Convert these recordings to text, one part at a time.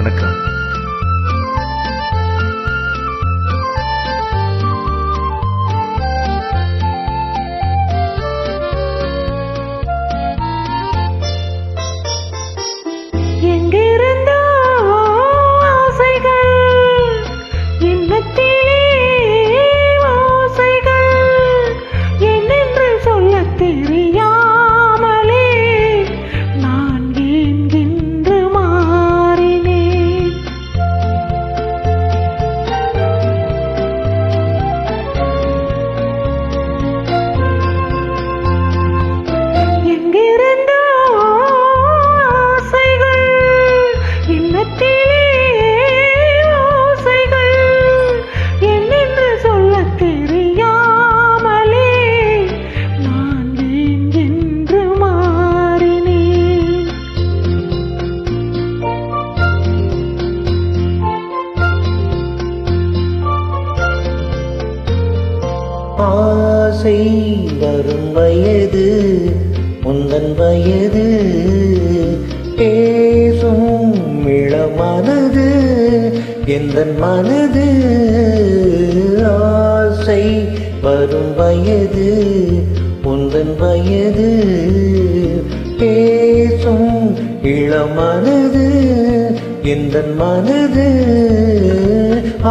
வணக்கம். ஆசை வரும் வயது உந்தன் வயது பேசும் இளமனது எந்தன் மனது. ஆசை வரும் வயது உந்தன் வயது பேசும் இளமனது எந்தன் மனது.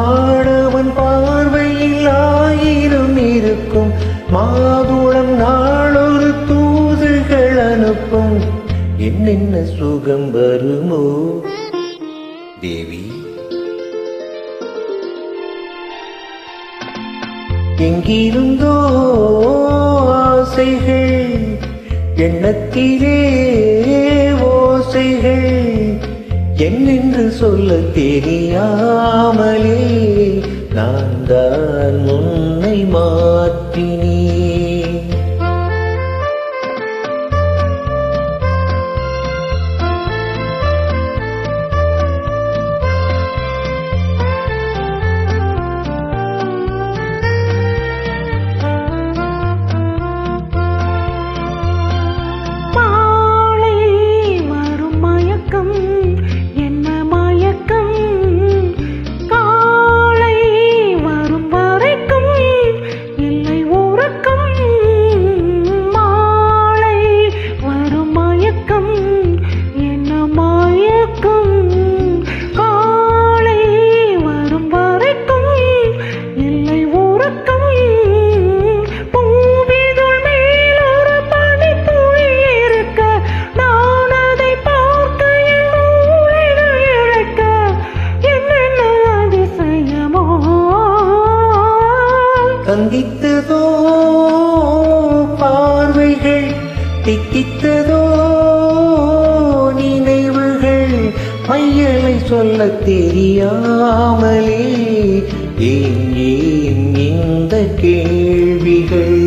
ஆடவன் பார்வையில் ஆயிரம் இருக்கும் மாதுளம் நாளொரு தூதுகள் அனுப்பும். என்னென்ன சுகம் வருமோ தேவி. எங்கிருந்தோ ஆசைகள் எண்ணத்திலே ஓசைகள் என்னென்று சொல்ல தெரியாமலே நான் தான் உன்னை மாற்றினேன். சந்தித்ததோ பார்வைகள் தித்தித்ததோ நினைவுகள் மையலை சொல்ல தெரியாமலே ஏன் இந்த கேள்விகள்.